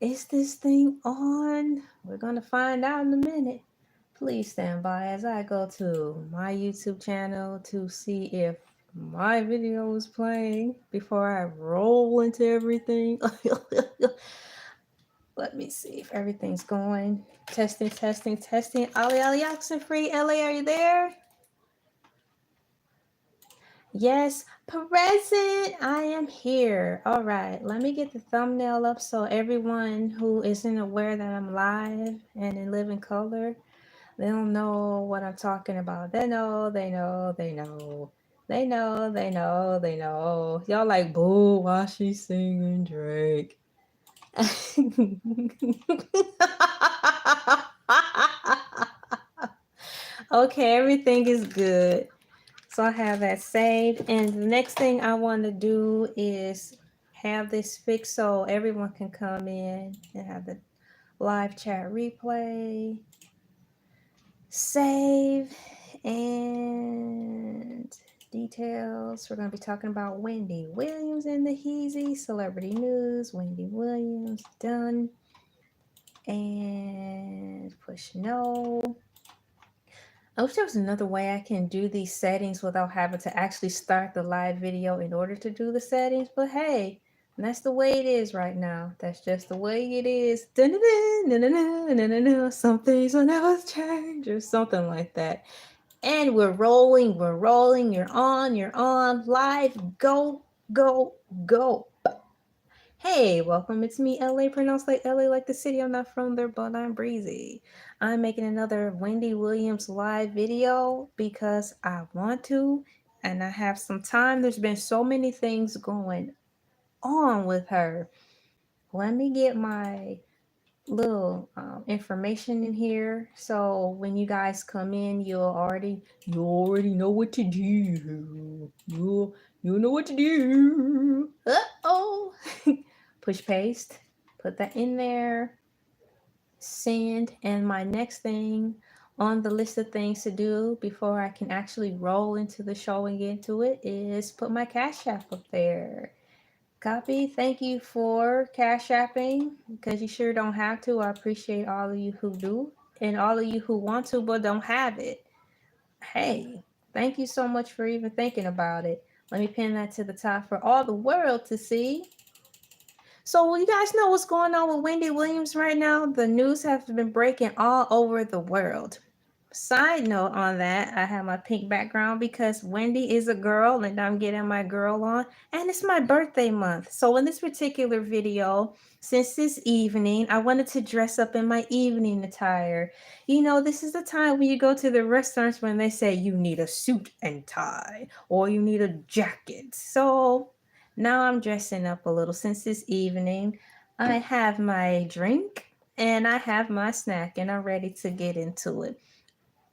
Is this thing on? We're going to find out in a minute. Please stand by as I go to my YouTube channel to see if my video is playing before I roll into everything. Let me see if everything's going. Testing, testing, testing. Ali, Oxenfree, LA, are you there? Yes, present. I am here. All right, let me get the thumbnail up so everyone who isn't aware that I'm live and in living color, they don't know what I'm talking about. They know, they know, they know. They know, they know, they know. Y'all like, boo, why she singing Drake? Okay, everything is good. So I have that saved. And the next thing I want to do is have this fixed so everyone can come in and have the live chat replay. Save and details. We're going to be talking about Wendy Williams and the Heezy. Celebrity news. Wendy Williams. Done. And push no. I wish there was another way I can do these settings without having to actually start the live video in order to do the settings. But hey, that's the way it is right now. That's just the way it is. Some things will never change or something like that. And we're rolling, you're on, live, go, go, go. Hey, welcome, it's me, LA, pronounced like LA like the city. I'm not from there, but I'm breezy. I'm making another Wendy Williams live video because I want to, and I have some time. There's been so many things going on with her. Let me get my little information in here so when you guys come in you already know what to do. You know what to do. Uh-oh. Push paste, put that in there, send. And my next thing on the list of things to do before I can actually roll into the show and get into it is put my Cash App up there. Copy. Thank you for Cash Apping because you sure don't have to. I appreciate all of you who do and all of you who want to but don't have it. Hey, thank you so much for even thinking about it. Let me pin that to the top for all the world to see. So you guys know what's going on with Wendy Williams right now? The news has been breaking all over the world. Side note on that, I have my pink background because Wendy is a girl and I'm getting my girl on, and it's my birthday month. So in this particular video, since this evening, I wanted to dress up in my evening attire. You know, this is the time when you go to the restaurants when they say you need a suit and tie or you need a jacket. So now I'm dressing up a little. Since this evening, I have my drink and I have my snack and I'm ready to get into it.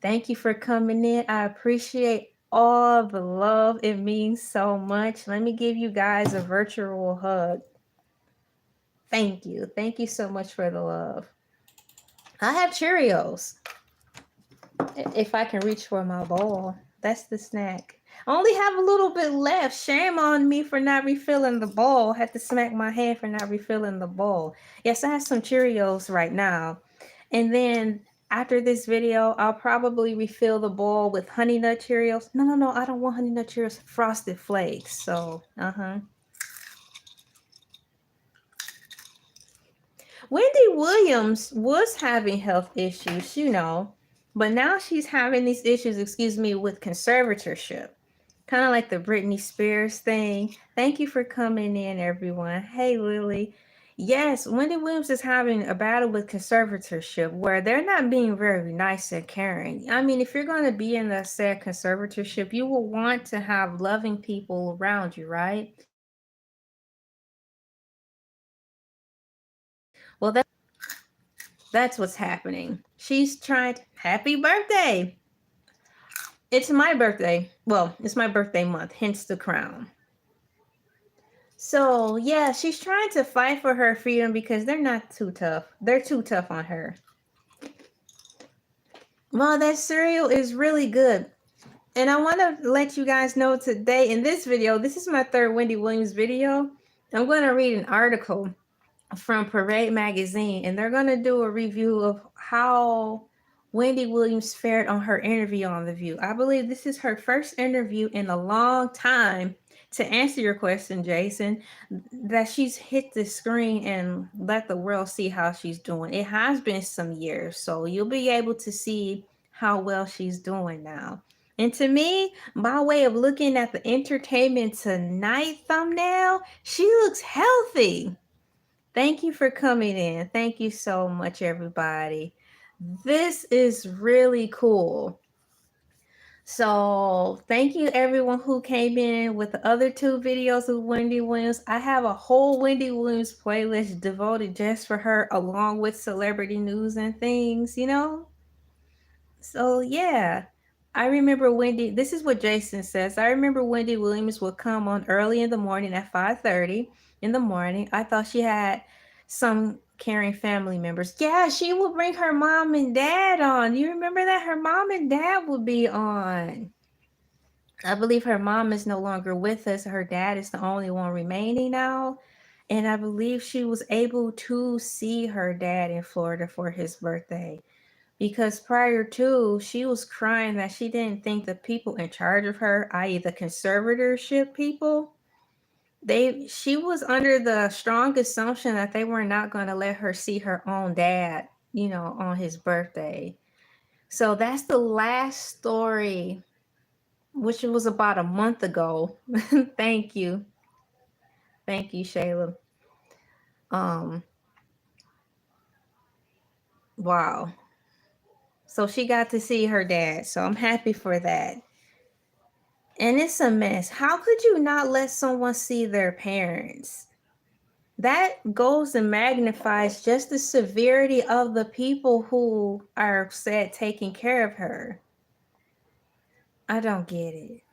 Thank you for coming in. I appreciate all the love. It means so much. Let me give you guys a virtual hug. Thank you. Thank you so much for the love. I have Cheerios. If I can reach for my bowl, that's the snack. I only have a little bit left. Shame on me for not refilling the bowl. Had to smack my hand for not refilling the bowl. Yes, I have some Cheerios right now. And then after this video, I'll probably refill the bowl with Honey Nut Cheerios. No, I don't want Honey Nut Cheerios. Frosted Flakes. So, Wendy Williams was having health issues, you know. But now she's having these issues, with conservatorship. Kind of like the Britney Spears thing. Thank you for coming in, everyone. Hey, Lily. Yes, Wendy Williams is having a battle with conservatorship where they're not being very nice and caring. I mean, if you're going to be in the said conservatorship, you will want to have loving people around you, right? Well, that's what's happening. She's trying to, happy birthday. It's my birthday. Well, it's my birthday month, hence the crown. So, yeah, she's trying to fight for her freedom because they're not too tough. They're too tough on her. Well, that cereal is really good. And I want to let you guys know today in this video, this is my third Wendy Williams video. I'm going to read an article from Parade Magazine, and they're going to do a review of how Wendy Williams fared on her interview on The View. I believe this is her first interview in a long time. To answer your question, Jason, that she's hit the screen and let the world see how she's doing. It has been some years, so you'll be able to see how well she's doing now. And to me, by way of looking at the Entertainment Tonight thumbnail, she looks healthy. Thank you for coming in. Thank you so much, everybody. This is really cool. So thank you everyone who came in with the other two videos of Wendy Williams. I have a whole Wendy Williams playlist devoted just for her, along with celebrity news and things, you know? So yeah, I remember Wendy, this is what Jason says. I remember Wendy Williams would come on early in the morning at 5:30 in the morning. I thought she had some caring family members. Yeah, she would bring her mom and dad on. You remember that? Her mom and dad would be on. I believe her mom is no longer with us. Her dad is the only one remaining now. And I believe she was able to see her dad in Florida for his birthday. Because prior to, she was crying that she didn't think the people in charge of her, i.e. the conservatorship people, she was under the strong assumption that they were not going to let her see her own dad, you know, on his birthday. So that's the last story, which was about a month ago. Thank you. Thank you, Shayla. Wow. So she got to see her dad. So I'm happy for that. And it's a mess. How could you not let someone see their parents? That goes and magnifies just the severity of the people who are said taking care of her. I don't get it.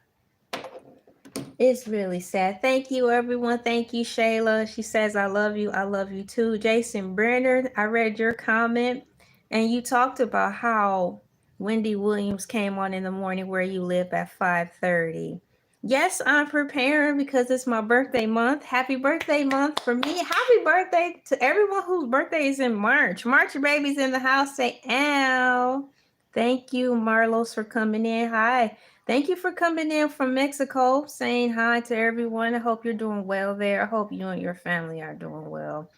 It's really sad. Thank you, everyone. Thank you, Shayla. She says, I love you. I love you too. Jason Brenner, I read your comment, and you talked about how Wendy Williams came on in the morning where you live at 5:30. Yes, I'm preparing because it's my birthday month. Happy birthday month for me. Happy birthday to everyone whose birthday is in March. March babies in the house. Say, ow. Thank you, Marlos, for coming in. Hi. Thank you for coming in from Mexico, saying hi to everyone. I hope you're doing well there. I hope you and your family are doing well.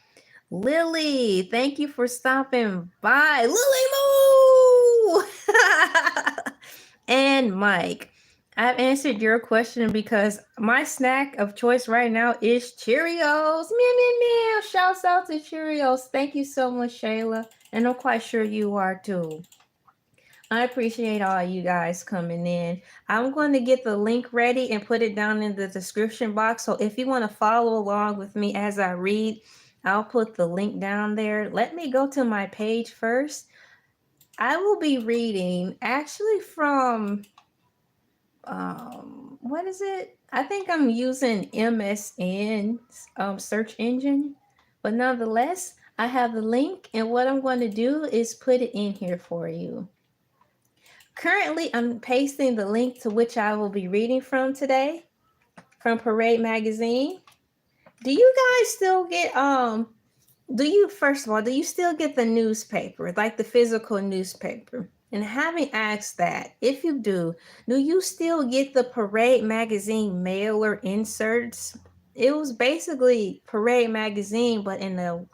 Lily, thank you for stopping by. Lily Moo! And Mike, I've answered your question because my snack of choice right now is Cheerios. Meow, meow, meow. Shouts out to Cheerios. Thank you so much, Shayla. And I'm quite sure you are too. I appreciate all you guys coming in. I'm going to get the link ready and put it down in the description box. So if you want to follow along with me as I read, I'll put the link down there. Let me go to my page first. I will be reading actually from, what is it? I think I'm using MSN search engine, but nonetheless, I have the link, and what I'm going to do is put it in here for you. Currently, I'm pasting the link to which I will be reading from today, from Parade Magazine. Do you guys still get, first of all, do you still get the newspaper, like the physical newspaper? And having asked that, if you do you still get the Parade Magazine mailer inserts? It was basically Parade Magazine, but in a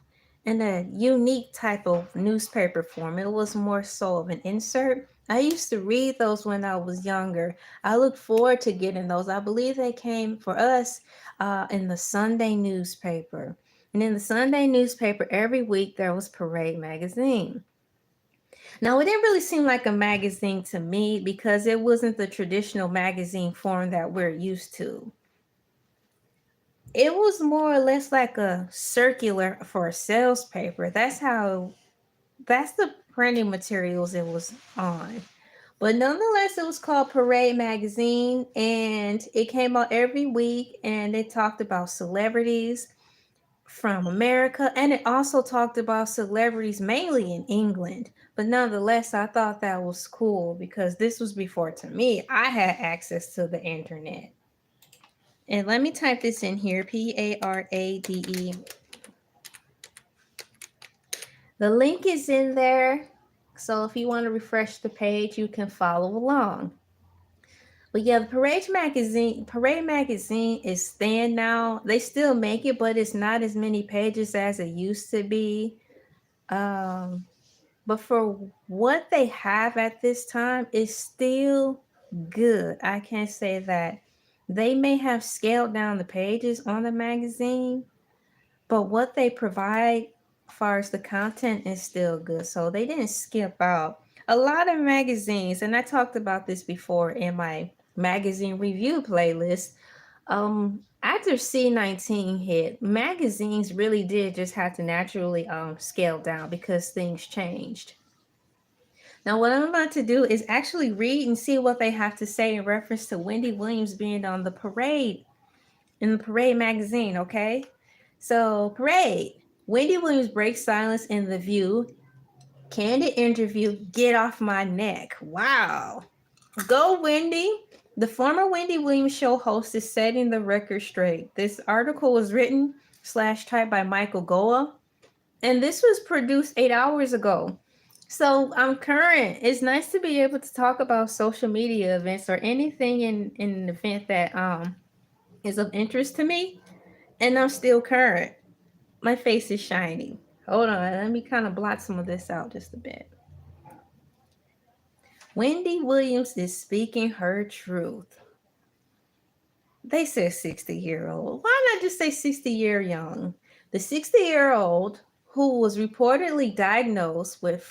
unique type of newspaper form. It was more so of an insert. I used to read those when I was younger. I look forward to getting those. I believe they came for us in the Sunday newspaper. And in the Sunday newspaper, every week there was Parade Magazine. Now, it didn't really seem like a magazine to me because it wasn't the traditional magazine form that we're used to. It was more or less like a circular for a sales paper. That's the printing materials it was on. But nonetheless, it was called Parade Magazine, and it came out every week, and it talked about celebrities from America, and it also talked about celebrities mainly in England. But nonetheless, I thought that was cool because this was before, to me, I had access to the internet. And let me type this in here, Parade The link is in there. So if you want to refresh the page, you can follow along. But yeah, the Parade magazine is thin now. They still make it, but it's not as many pages as it used to be. But for what they have at this time, it's still good. I can't say that. They may have scaled down the pages on the magazine, but what they provide as far as the content is still good. So they didn't skip out. A lot of magazines, and I talked about this before in my magazine review playlist. After C-19 hit, magazines really did just have to naturally scale down because things changed. Now, what I'm about to do is actually read and see what they have to say in reference to Wendy Williams being on the parade in the Parade magazine, okay? So, Parade. Wendy Williams breaks silence in The View. Candid interview, get off my neck. Wow. Go, Wendy. The former Wendy Williams show host is setting the record straight. This article was written / typed by Michael Goa, and this was produced 8 hours ago. So I'm current. It's nice to be able to talk about social media events or anything in an event that is of interest to me, and I'm still current. My face is shiny. Hold on, let me kind of blot some of this out just a bit. Wendy Williams is speaking her truth. They said 60-year-old. Why not just say 60-year young? The 60-year-old who was reportedly diagnosed with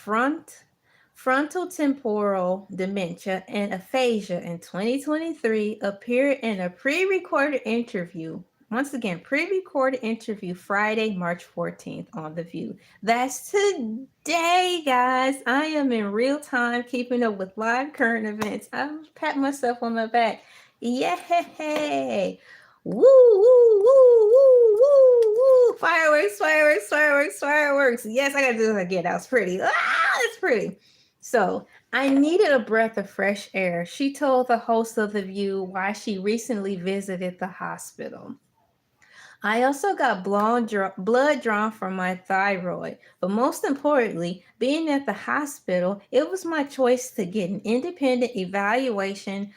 frontotemporal dementia and aphasia in 2023 appeared in a pre-recorded interview. Once again, pre-recorded interview Friday, March 14th on The View. That's today, guys. I am in real time keeping up with live current events. I'm patting myself on the back. Yay! Woo, woo, woo, woo, woo, woo. Fireworks, fireworks, fireworks, fireworks. Yes, I gotta do that again. That was pretty. That's pretty. So I needed a breath of fresh air. She told the host of The View why she recently visited the hospital. I also got blood drawn from my thyroid, but most importantly, being at the hospital, it was my choice to get an independent evaluation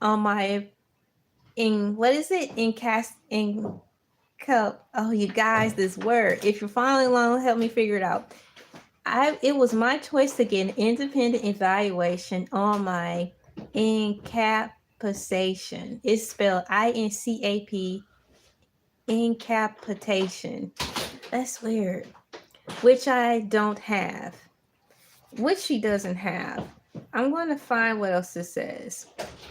on my oh, you guys, this word. If you're following along, help me figure it out. It was my choice to get an independent evaluation on my incapacitation. It's spelled INCAP, incapacitation. That's weird. Which I don't have. Which she doesn't have. I'm going to find what else it says.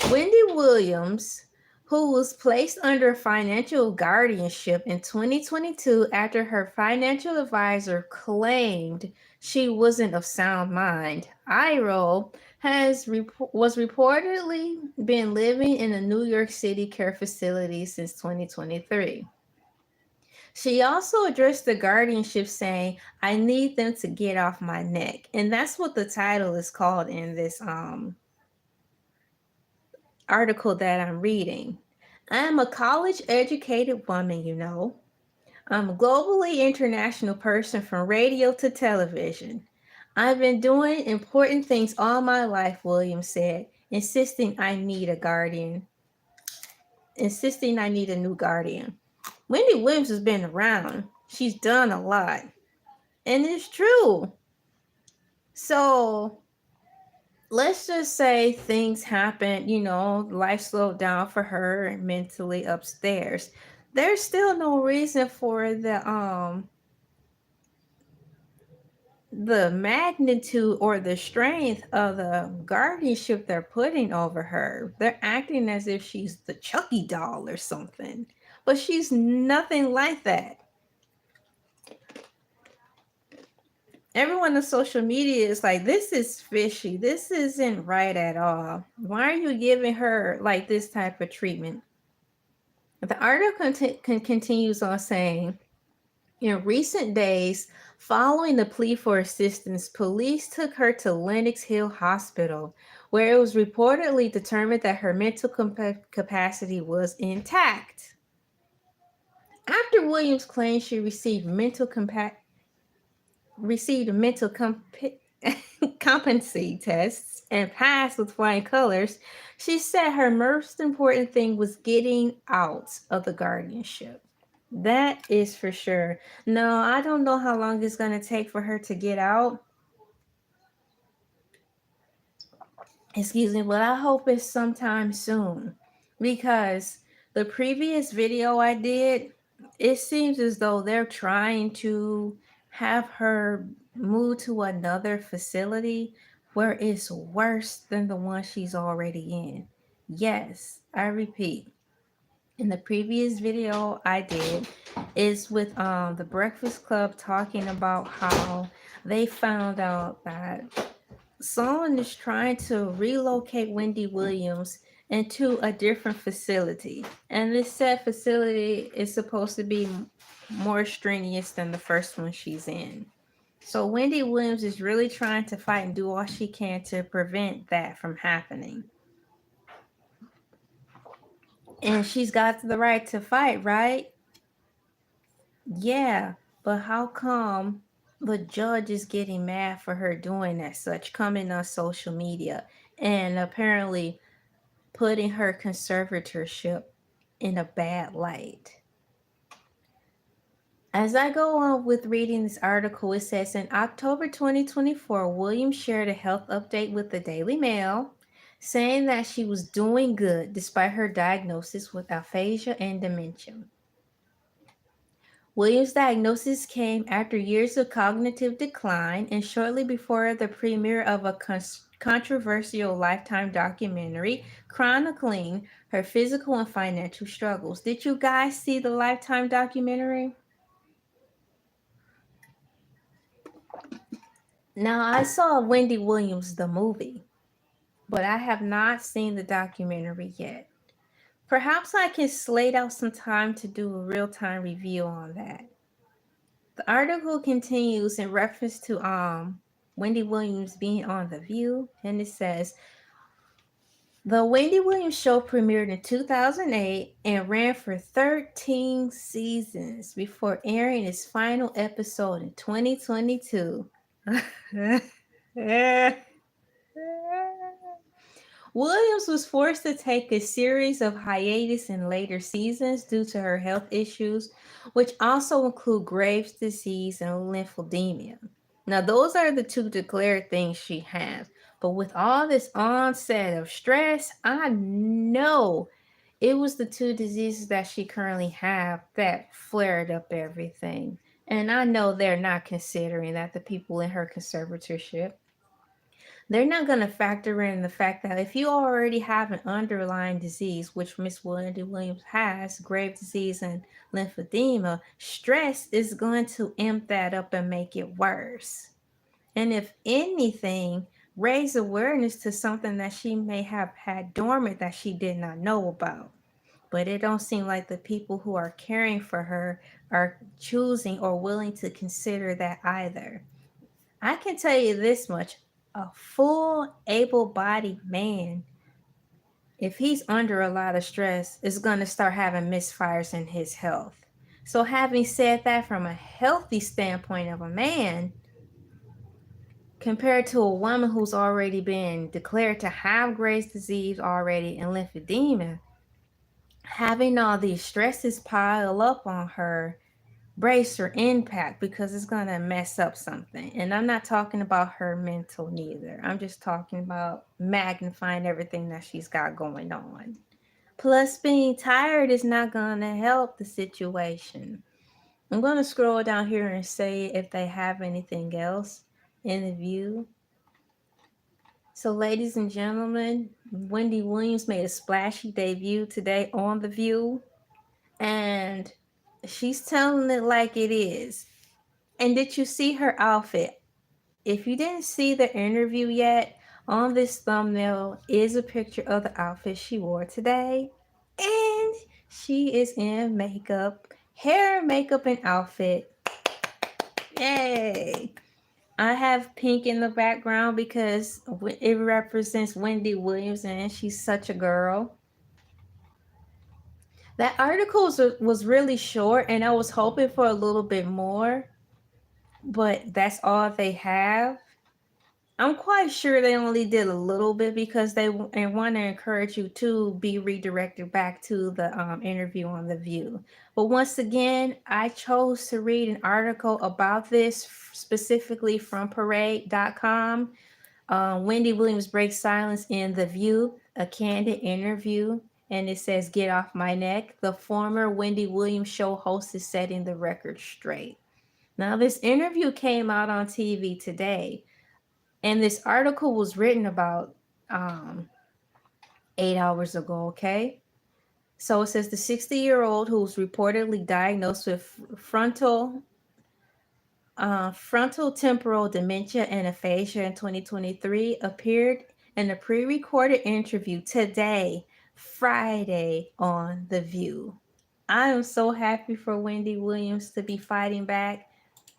Wendy Williams, who was placed under financial guardianship in 2022 after her financial advisor claimed she wasn't of sound mind. Iro was reportedly been living in a New York City care facility since 2023. She also addressed the guardianship saying, I need them to get off my neck. And that's what the title is called in this article that I'm reading. I am a college educated woman, you know. I'm a globally international person from radio to television. I've been doing important things all my life, Williams said, insisting I need a new guardian. Wendy Williams has been around. She's done a lot. And it's true. So let's just say things happened, life slowed down for her mentally upstairs. There's still no reason for the magnitude or the strength of the guardianship they're putting over her. They're acting as if she's the Chucky doll or something, but she's nothing like that. Everyone on social media is like, this is fishy. This isn't right at all. Why are you giving her like this type of treatment? The article continues on saying, in recent days, following the plea for assistance, police took her to Lenox Hill Hospital, where it was reportedly determined that her mental capacity was intact. After Williams claimed she received mental received a mental competency tests and passed with flying colors, she said her most important thing was getting out of the guardianship. That is for sure. No, I don't know how long it's going to take for her to get out. Excuse me, but I hope it's sometime soon, because the previous video I did, it seems as though they're trying to have her move to another facility where it's worse than the one she's already in. Yes, I repeat, in the previous video I did is with the Breakfast Club, talking about how they found out that someone is trying to relocate Wendy Williams into a different facility. And this said facility is supposed to be more strenuous than the first one she's in. So Wendy Williams is really trying to fight and do all she can to prevent that from happening. And she's got the right to fight, right? Yeah, but how come the judge is getting mad for her doing that such, coming on social media and apparently putting her conservatorship in a bad light? As I go on with reading this article, it says in October 2024, Williams shared a health update with the Daily Mail, saying that she was doing good despite her diagnosis with aphasia and dementia. Williams' diagnosis came after years of cognitive decline and shortly before the premiere of a controversial Lifetime documentary chronicling her physical and financial struggles. Did you guys see the Lifetime documentary? Now, I saw Wendy Williams, the movie, but I have not seen the documentary yet. Perhaps I can slate out some time to do a real-time review on that. The article continues in reference to Wendy Williams being on The View, and it says, the Wendy Williams show premiered in 2008 and ran for 13 seasons before airing its final episode in 2022. Williams was forced to take a series of hiatus in later seasons due to her health issues, which also include Graves' disease and lymphedema. Now, those are the two declared things she has. But with all this onset of stress, I know it was the two diseases that she currently have that flared up everything. And I know they're not considering that, the people in her conservatorship. They're not going to factor in the fact that if you already have an underlying disease, which Miss Wendy Williams has, Graves' disease and lymphedema, stress is going to amp that up and make it worse. And if anything, raise awareness to something that she may have had dormant that she did not know about. But it don't seem like the people who are caring for her are choosing or willing to consider that either. I can tell you this much. A full, able-bodied man, if he's under a lot of stress, is going to start having misfires in his health. So having said that, from a healthy standpoint of a man, compared to a woman who's already been declared to have Graves' disease already and lymphedema, having all these stresses pile up on her, brace her impact, because it's going to mess up something. And I'm not talking about her mental neither. I'm just talking about magnifying everything that she's got going on. Plus, being tired is not going to help the situation. I'm going to scroll down here and say if they have anything else in the view. So, ladies and gentlemen, Wendy Williams made a splashy debut today on The View, and she's telling it like it is. And did you see her outfit? If you didn't see the interview yet, on this thumbnail is a picture of the outfit she wore today. And she is in makeup, hair, makeup, and outfit. Yay! I have pink in the background because it represents Wendy Williams and she's such a girl. That article was really short and I was hoping for a little bit more. but that's all they have. I'm quite sure they only did a little bit because they want to encourage you to be redirected back to the interview on The View. But once again, I chose to read an article about this specifically from parade.com. Wendy Williams breaks silence in The View, a candid interview. And it says, "Get off my neck." The former Wendy Williams show host is setting the record straight. Now, this interview came out on TV today. And this article was written about 8 hours ago, okay? So it says the 60-year-old who's reportedly diagnosed with frontal temporal dementia and aphasia in 2023 appeared in a pre-recorded interview today, Friday, on The View. I am so happy for Wendy Williams to be fighting back.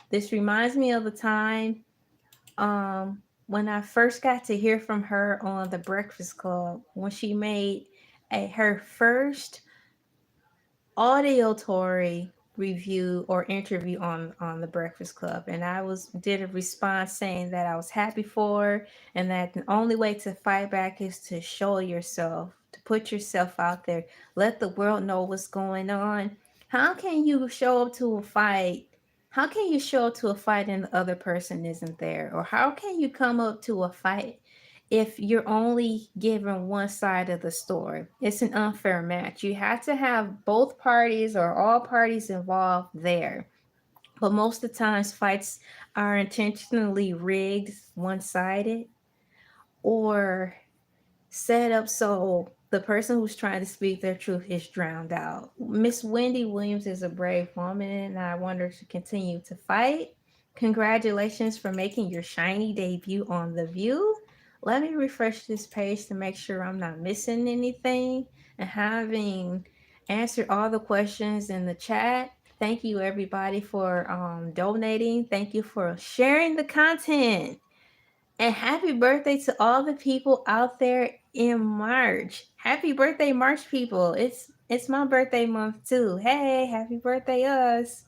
This reminds me of the time when I first got to hear from her on The Breakfast Club, when she made her first auditory review or interview on The Breakfast Club, and I did a response saying that I was happy for her, and that the only way to fight back is to show yourself, to put yourself out there, let the world know what's going on. How can you show up to a fight? How can you show up to a fight and the other person isn't there? Or how can you come up to a fight if you're only given one side of the story? It's an unfair match. You have to have both parties or all parties involved there. But most of the times, fights are intentionally rigged, one-sided, or set up so the person who's trying to speak their truth is drowned out. Miss Wendy Williams is a brave woman, and I want her to continue to fight. Congratulations for making your shiny debut on The View. Let me refresh this page to make sure I'm not missing anything. And having answered all the questions in the chat, thank you everybody for donating. Thank you for sharing the content. And happy birthday to all the people out there in March. Happy birthday, March people. It's my birthday month too. Hey, happy birthday us.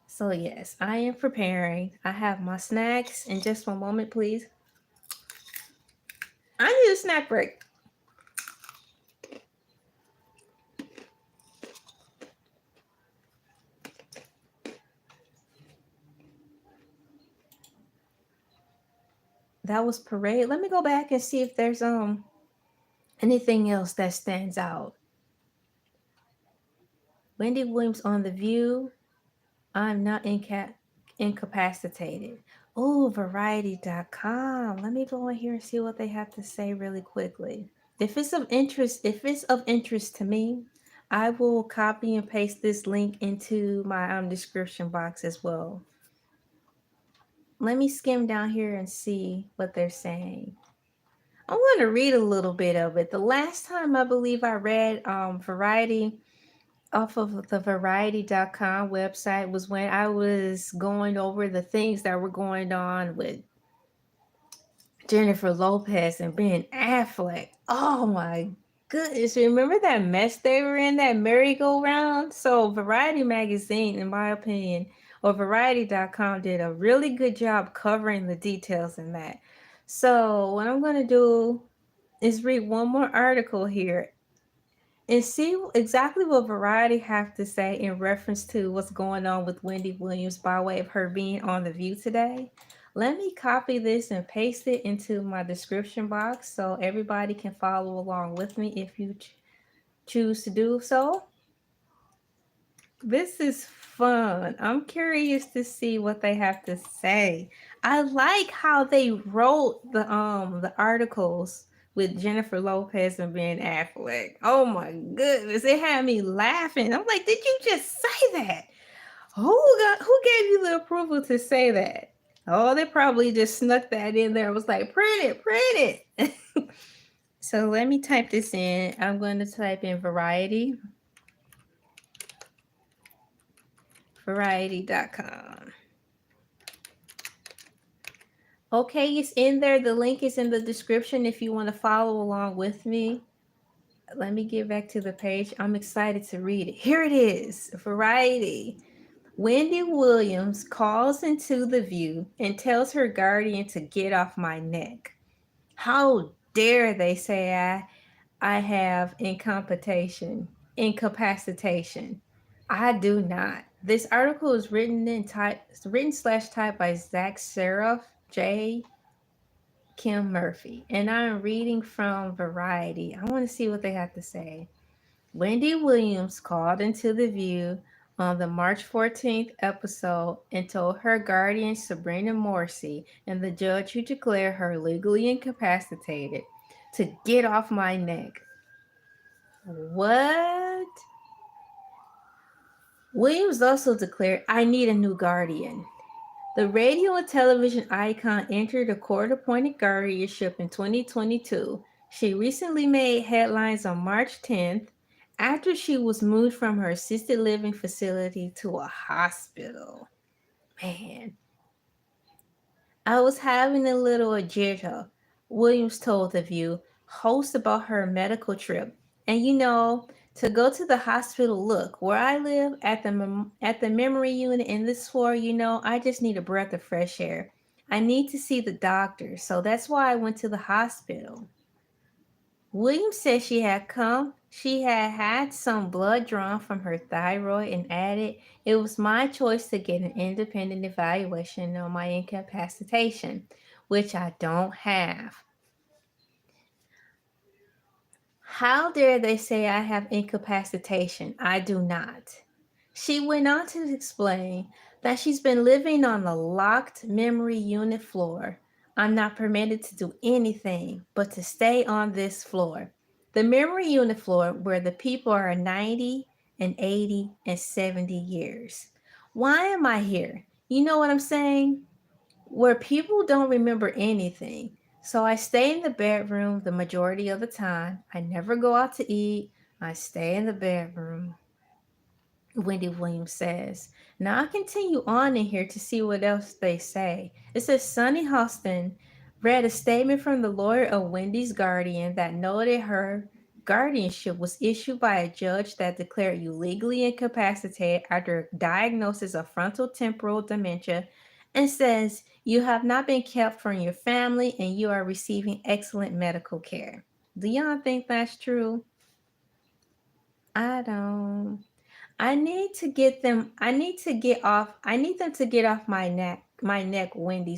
So yes, I am preparing. I have my snacks in just one moment, please. I need a snack break. That was Parade. Let me go back and see if there's anything else that stands out. Wendy Williams on The View. I'm not incapacitated. Oh, variety.com. Let me go in here and see what they have to say really quickly. If it's of interest to me, I will copy and paste this link into my description box as well. Let me skim down here and see what they're saying. I'm going to read a little bit of it. The last time I believe I read Variety off of the variety.com website was when I was going over the things that were going on with Jennifer Lopez and Ben Affleck. Oh my goodness. Remember that mess they were in, that merry-go-round? So Variety magazine, in my opinion, or variety.com did a really good job covering the details in that. So what I'm going to do is read one more article here and see exactly what Variety have to say in reference to what's going on with Wendy Williams by way of her being on The View today. Let me copy this and paste it into my description box so everybody can follow along with me if you choose to do so. This is fun. I'm curious to see what they have to say. I like how they wrote the articles with Jennifer Lopez and Ben Affleck. Oh my goodness, it had me laughing. I'm like, did you just say that? Who gave you the approval to say that? Oh, they probably just snuck that in there. It was like, print it. So let me type this in. I'm going to type in variety.com. Okay, it's in there. The link is in the description if you want to follow along with me. Let me get back to the page. I'm excited to read it. Here it is. Variety. Wendy Williams calls into the view and tells her guardian to get off my neck. How dare they say I have incapacitation. I do not. This article is written slash typed by Zach Seraph J. Kim Murphy, and I'm reading from Variety. I want to see what they have to say. Wendy Williams called into the view on the March 14th episode and told her guardian Sabrina Morrissey and the judge who declared her legally incapacitated to get off my neck. What? Williams also declared, I need a new guardian. The radio and television icon entered a court-appointed guardianship in 2022. She recently made headlines on March 10th after she was moved from her assisted living facility to a hospital. Man, I was having a little jitter, Williams told The View, host about her medical trip. And to go to the hospital, look, where I live at the memory unit in this floor, I just need a breath of fresh air. I need to see the doctor, so that's why I went to the hospital. Williams said she had some blood drawn from her thyroid and added, it was my choice to get an independent evaluation on my incapacitation, which I don't have. How dare they say I have incapacitation? I do not. She went on to explain that she's been living on the locked memory unit floor. I'm not permitted to do anything but to stay on this floor. The memory unit floor where the people are 90 and 80 and 70 years. Why am I here? You know what I'm saying? Where people don't remember anything. So I stay in the bedroom the majority of the time. I never go out to eat. I stay in the bedroom. Wendy Williams says. Now I continue on in here to see what else they say. It says Sunny Hostin read a statement from the lawyer of Wendy's guardian that noted her guardianship was issued by a judge that declared you legally incapacitated after a diagnosis of frontotemporal dementia and says you have not been kept from your family and you are receiving excellent medical care. Do y'all think that's true? I don't. I need to get them. I need to get off. I need them to get off my neck. My neck. Wendy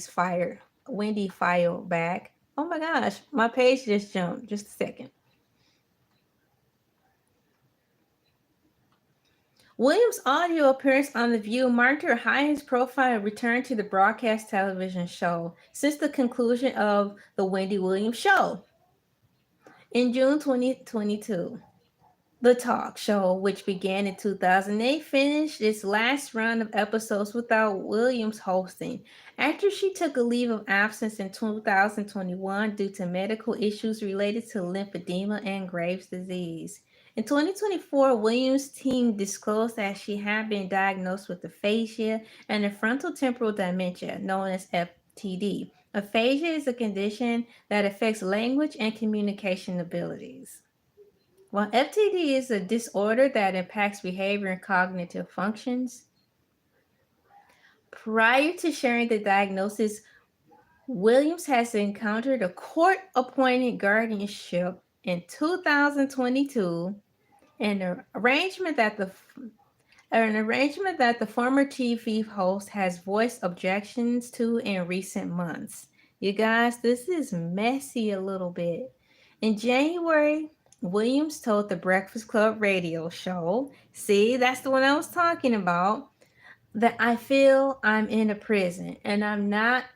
filed back. Oh my gosh, my page just jumped. Just a second. Williams' audio appearance on The View marked her highest profile return to the broadcast television show since the conclusion of the Wendy Williams Show in June 2022. The talk show, which began in 2008, finished its last run of episodes without Williams hosting after she took a leave of absence in 2021 due to medical issues related to lymphedema and Graves' disease. In 2024, Williams' team disclosed that she had been diagnosed with aphasia and a frontotemporal dementia, known as FTD. Aphasia is a condition that affects language and communication abilities. While FTD is a disorder that impacts behavior and cognitive functions, prior to sharing the diagnosis, Williams has encountered a court-appointed guardianship in 2022, an arrangement that the former TV host has voiced objections to in recent months. You guys, this is messy a little bit. In January, Williams told the Breakfast Club radio show, see, that's the one I was talking about, that I feel I'm in a prison and I'm not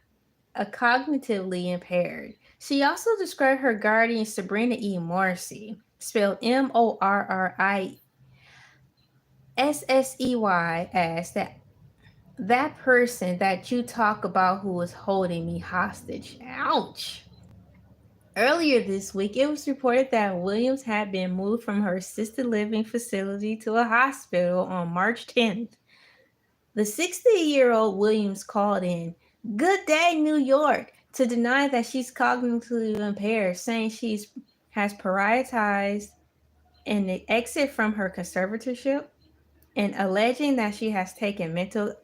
cognitively impaired. She also described her guardian Sabrina E. Morrissey, spelled Morrissey, as that person that you talk about who was holding me hostage. Ouch. Earlier this week, it was reported that Williams had been moved from her assisted living facility to a hospital on March 10th. The 60-year-old Williams called in Good Day, New York to deny that she's cognitively impaired, saying has prioritized and the exit from her conservatorship, and alleging that she has taken mental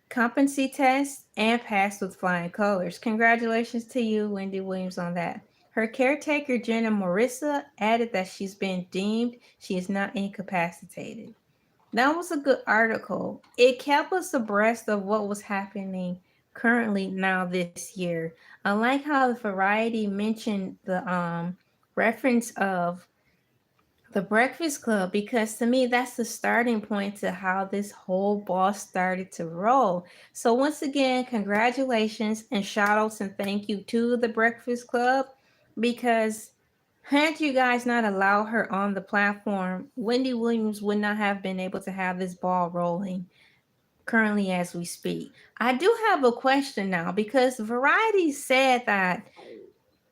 competency tests and passed with flying colors. Congratulations to you, Wendy Williams, on that. Her caretaker, Jenna Marissa, added that she's been deemed she is not incapacitated. That was a good article. It kept us abreast of what was happening currently now this year. I like how the Variety mentioned the reference of the Breakfast Club, because to me that's the starting point to how this whole ball started to roll. So once again, congratulations and shout outs and thank you to the Breakfast Club, because had you guys not allowed her on the platform, Wendy Williams would not have been able to have this ball rolling currently as we speak. I do have a question now, because Variety said that,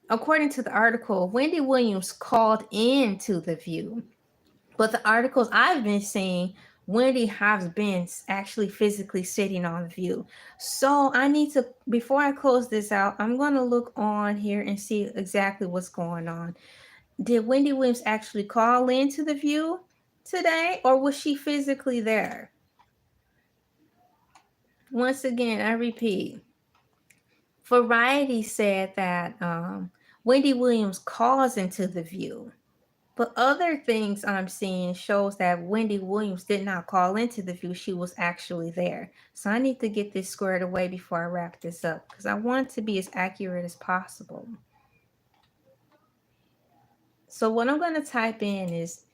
according to the article, Wendy Williams called in to The View. But the articles I've been seeing, Wendy has been actually physically sitting on The View. So I need to, before I close this out, I'm going to look on here and see exactly what's going on. Did Wendy Williams actually call into The View today, or was she physically there? Once again, I repeat, Variety said that Wendy Williams calls into The View. But other things I'm seeing shows that Wendy Williams did not call into The View. She was actually there. So I need to get this squared away before I wrap this up, because I want to be as accurate as possible. So what I'm going to type in is,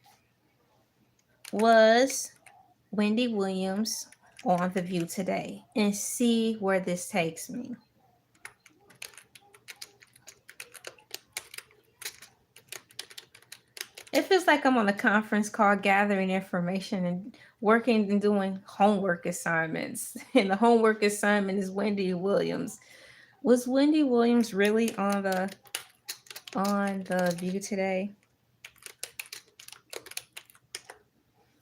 was Wendy Williams on The View today, and see where this takes me. It feels like I'm on a conference call gathering information and working and doing homework assignments. And the homework assignment is Wendy Williams. Was Wendy Williams really on the View today?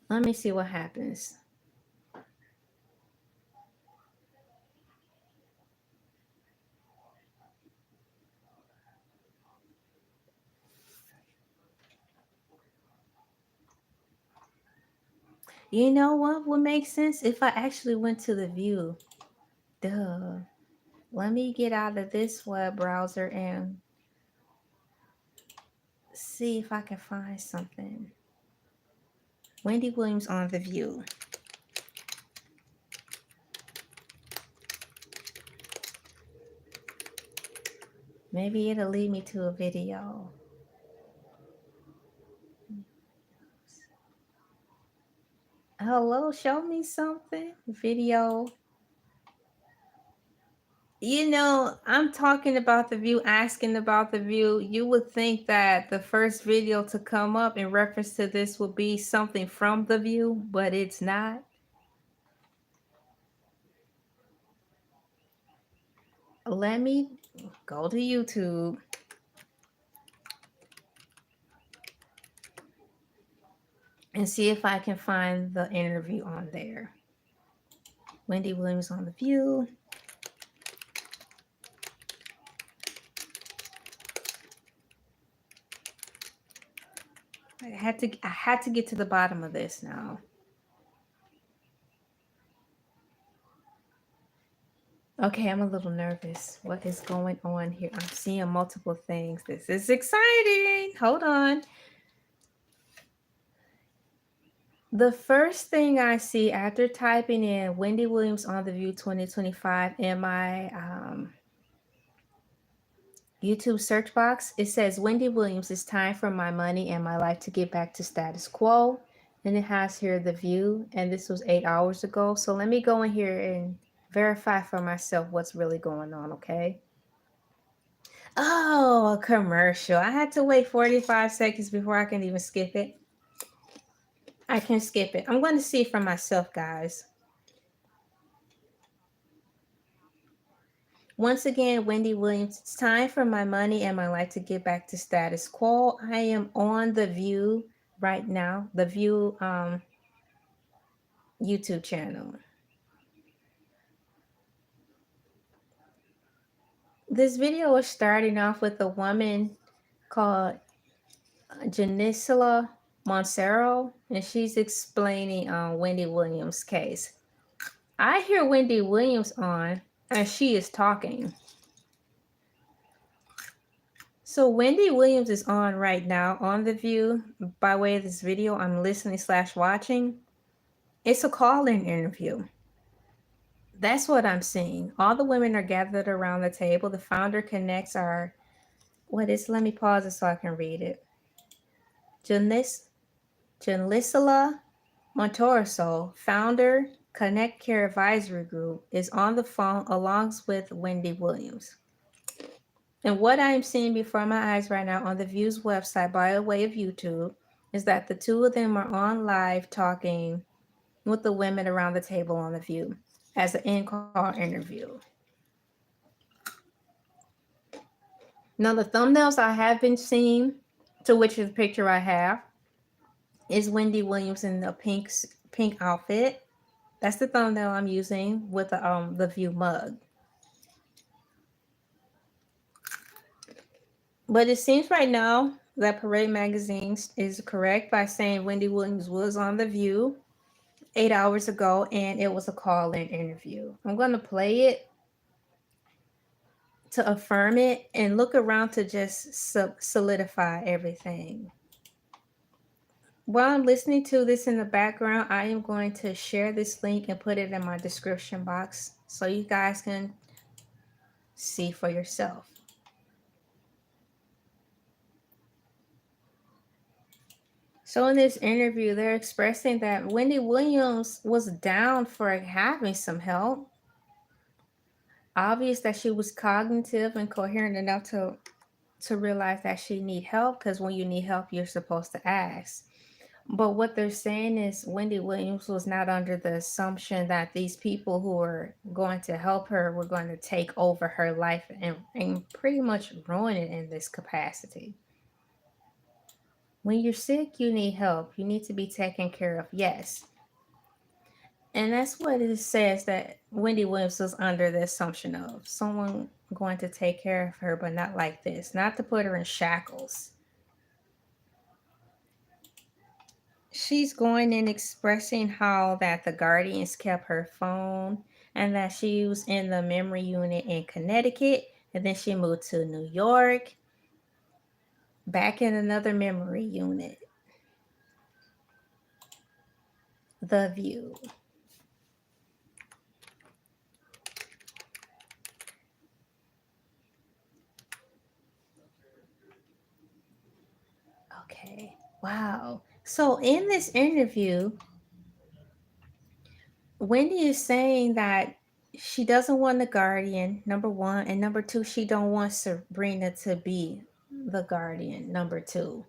Let me see what happens. You know what would make sense? If I actually went to The View. Duh. Let me get out of this web browser and see if I can find something. Wendy Williams on The View. Maybe it'll lead me to a video. Hello, show me something. Video. You know, I'm talking about The View, asking about The View. You would think that the first video to come up in reference to this would be something from The View, but it's not. Let me go to YouTube. And see if I can find the interview on there. Wendy Williams on The View. I had to get to the bottom of this now. Okay, I'm a little nervous. What is going on here? I'm seeing multiple things. This is exciting. Hold on. The first thing I see after typing in Wendy Williams on The View 2025 in my YouTube search box, it says Wendy Williams, it's time for my money and my life to get back to status quo. And it has here The View, and this was 8 hours ago. So let me go in here and verify for myself what's really going on, okay? Oh, a commercial. I had to wait 45 seconds before I can even skip it. I can skip it. I'm going to see for myself, guys. Once again, Wendy Williams, it's time for my money and my life to get back to status quo. I am on The View right now, The View YouTube channel. This video is starting off with a woman called Janisla Montero, and she's explaining Wendy Williams' case. I hear Wendy Williams on, and she is talking. So Wendy Williams is on right now on The View. By way of this video, I'm listening / watching. It's a call-in interview. That's what I'm seeing. All the women are gathered around the table. The founder connects our, let me pause it so I can read it. Janisla Montoro, founder, Connect Care Advisory Group, is on the phone along with Wendy Williams. And what I'm seeing before my eyes right now on the View's website by way of YouTube is that the two of them are on live talking with the women around the table on the View as an in-call interview. Now the thumbnails I have been seeing, to which is the picture I have, is Wendy Williams in the pink outfit. That's the thumbnail I'm using with the View mug. But it seems right now that Parade Magazine is correct by saying Wendy Williams was on The View 8 hours ago, and it was a call-in interview. I'm going to play it to affirm it and look around to just solidify everything. While I'm listening to this in the background, I am going to share this link and put it in my description box so you guys can see for yourself. So in this interview, they're expressing that Wendy Williams was down for having some help. Obvious that she was cognitive and coherent enough to realize that she need help, because when you need help, you're supposed to ask. But what they're saying is Wendy Williams was not under the assumption that these people who were going to help her were going to take over her life and pretty much ruin it in this capacity. When you're sick, you need help. You need to be taken care of, yes. And that's what it says that Wendy Williams was under the assumption of. Someone going to take care of her, but not like this. Not to put her in shackles. She's going and expressing how that the guardians kept her phone and that she was in the memory unit in Connecticut, and then she moved to New York, back in another memory unit. The View. Okay, wow. So in this interview, Wendy is saying that she doesn't want the guardian, number one, and number two, she don't want Sabrina to be the guardian, number two.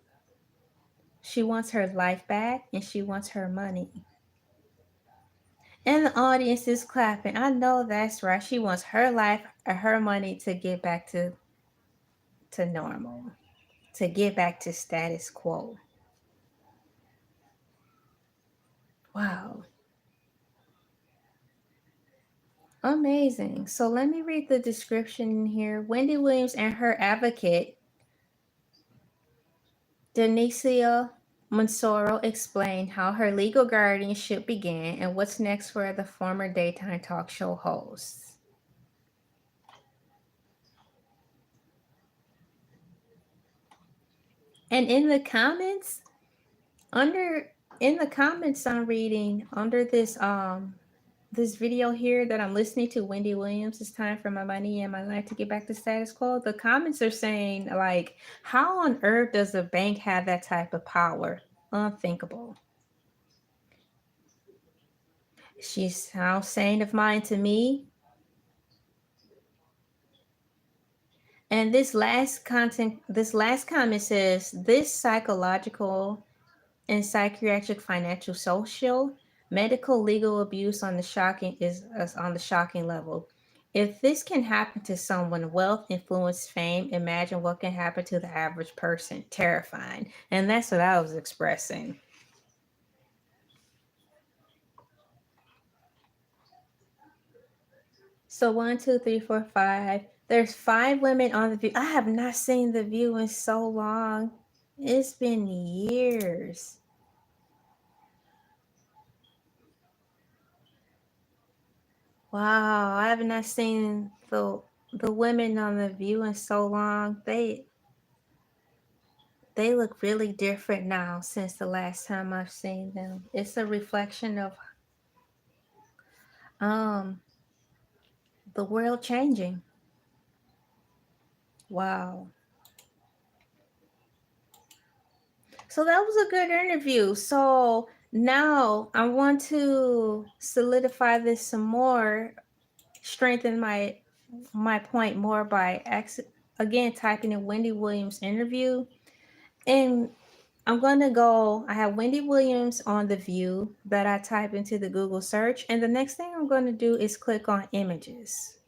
She wants her life back and she wants her money. And the audience is clapping. I know that's right. She wants her life or her money to get back to normal, to get back to status quo. Wow. Amazing. So let me read the description here. Wendy Williams and her advocate, Denicia Monsoro, explained how her legal guardianship began and what's next for the former daytime talk show host. And in the comments, I'm reading under this this video here that I'm listening to, Wendy Williams, it's time for my money and my life to get back to status quo. The comments are saying, like, how on earth does a bank have that type of power? Unthinkable. She sounds sane of mind to me. And this last comment says, this psychological and psychiatric, financial, social, medical, legal abuse on the shocking level. If this can happen to someone, wealth, influence, fame, imagine what can happen to the average person. Terrifying. And that's what I was expressing. So 1, 2, 3, 4, 5. There's 5 women on The View. I have not seen The View in so long. It's been years. Wow, I have not seen the women on The View in so long. They look really different now since the last time I've seen them. It's a reflection of um the world changing. Wow. So that was a good interview. So now I want to solidify this some more, strengthen my point more by again typing in Wendy Williams interview. And I'm going to go, I have Wendy Williams on The View that I type into the Google search. And the next thing I'm going to do is click on images.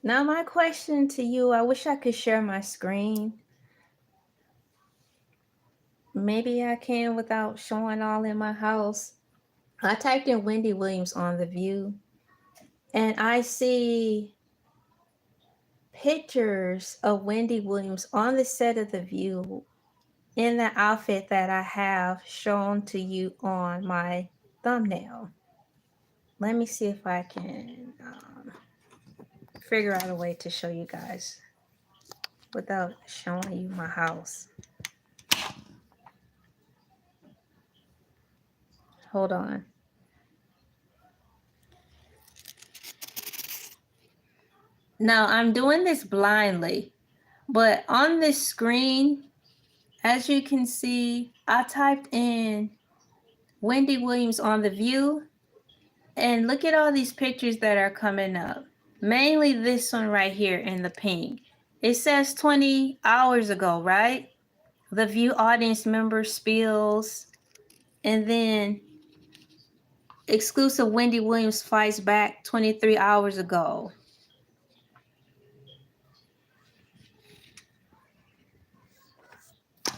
Now, my question to you, I wish I could share my screen. Maybe I can without showing all in my house. I typed in Wendy Williams on The View, and I see pictures of Wendy Williams on the set of The View in the outfit that I have shown to you on my thumbnail. Let me see if I can figure out a way to show you guys without showing you my house. Hold on. Now I'm doing this blindly, but on this screen, as you can see, I typed in Wendy Williams on The View, and look at all these pictures that are coming up. Mainly this one right here in the pink. It says 20 hours ago, right? The View audience member spills, and then exclusive Wendy Williams fights back 23 hours ago.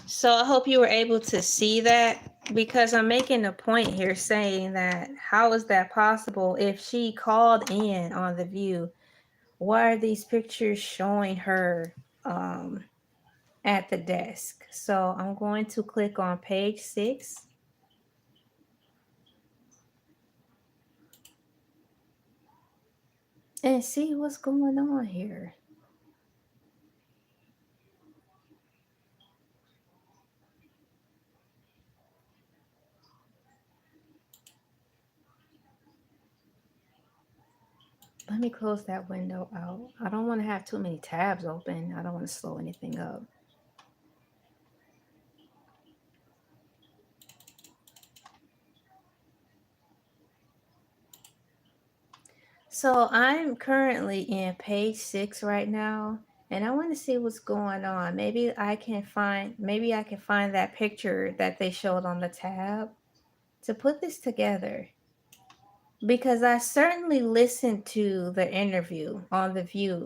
So I hope you were able to see that, because I'm making a point here saying that how is that possible if she called in on The View? Why are these pictures showing her at the desk? So I'm going to click on page 6. And see what's going on here. Let me close that window out. I don't want to have too many tabs open. I don't want to slow anything up. So I'm currently in page 6 right now, and I want to see what's going on. Maybe I can find that picture that they showed on the tab to put this together. Because I certainly listened to the interview on The View.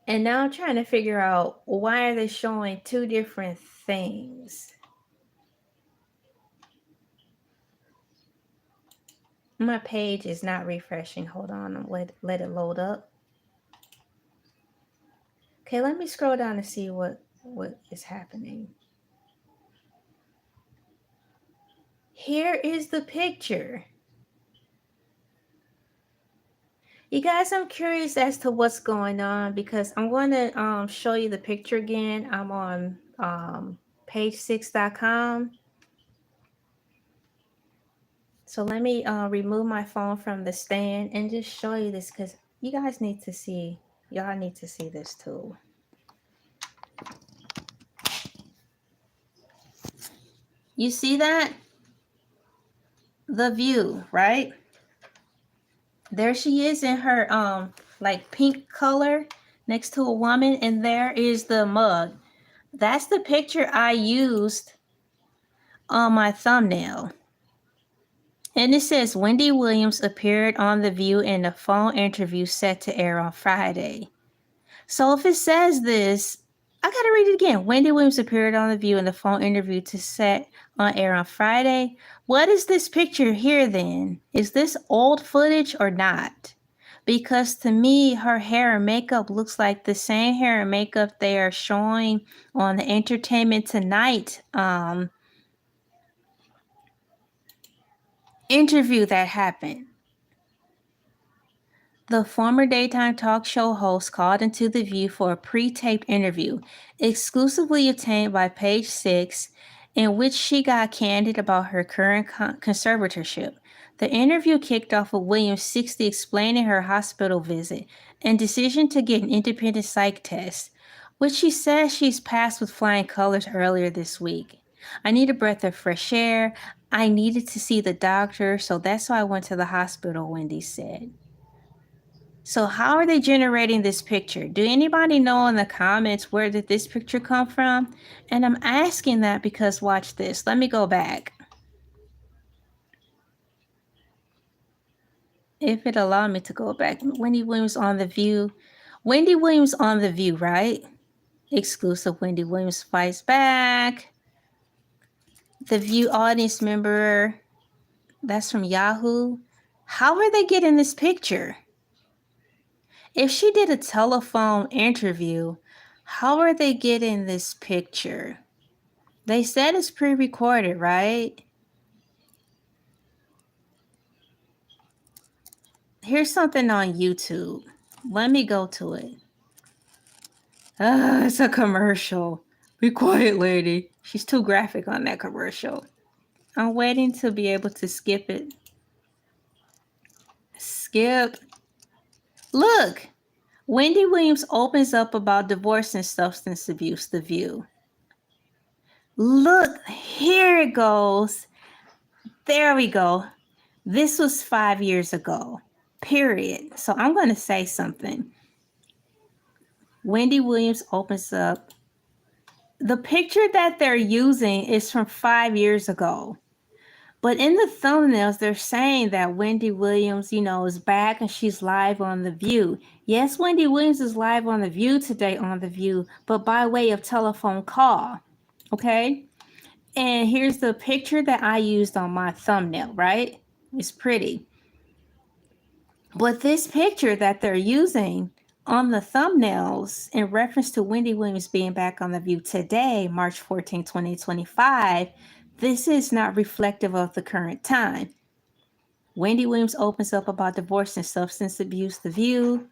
And now I'm trying to figure out, why are they showing two different things? My page is not refreshing. Hold on, let it load up. Okay, let me scroll down to see what is happening. Here is the picture. You guys, I'm curious as to what's going on, because I'm going to show you the picture again. I'm on page6.com. So let me remove my phone from the stand and just show you this, because you guys need to see. Y'all need to see this too. You see that? The View, right? There she is in her like pink color next to a woman, and there is the mug. That's the picture I used on my thumbnail. And it says Wendy Williams appeared on The View in a phone interview set to air on Friday. So if it says this, I gotta read it again. Wendy Williams appeared on The View in the phone interview to set on air on Friday. What is this picture here then? Is this old footage or not? Because to me, her hair and makeup looks like the same hair and makeup they are showing on the Entertainment Tonight interview that happened. The former daytime talk show host called into The View for a pre-taped interview, exclusively obtained by Page Six, in which she got candid about her current conservatorship. The interview kicked off with Williams 60 explaining her hospital visit and decision to get an independent psych test, which she says she's passed with flying colors earlier this week. I need a breath of fresh air. I needed to see the doctor, so that's why I went to the hospital, Wendy said. So how are they generating this picture? Do anybody know in the comments where did this picture come from? And I'm asking that because watch this. Let me go back. If it allowed me to go back. Wendy Williams on The View. Wendy Williams on The View, right? Exclusive Wendy Williams fights back. The View audience member. That's from Yahoo. How are they getting this picture? If she did a telephone interview, how are they getting this picture? They said it's pre-recorded, right? Here's something on YouTube. Let me go to it. It's a commercial. Be quiet, lady. She's too graphic on that commercial. I'm waiting to be able to skip it. Skip. Look, Wendy Williams opens up about divorce and substance abuse, The View. Look, here it goes. There we go. This was 5 years ago, period. So I'm going to say something. Wendy Williams opens up. The picture that they're using is from 5 years ago. But in the thumbnails, they're saying that Wendy Williams, is back and she's live on The View. Yes, Wendy Williams is live on The View today on The View, but by way of telephone call. Okay? And here's the picture that I used on my thumbnail, right? It's pretty. But this picture that they're using on the thumbnails in reference to Wendy Williams being back on The View today, March 14, 2025, this is not reflective of the current time. Wendy Williams opens up about divorce and substance abuse, The View,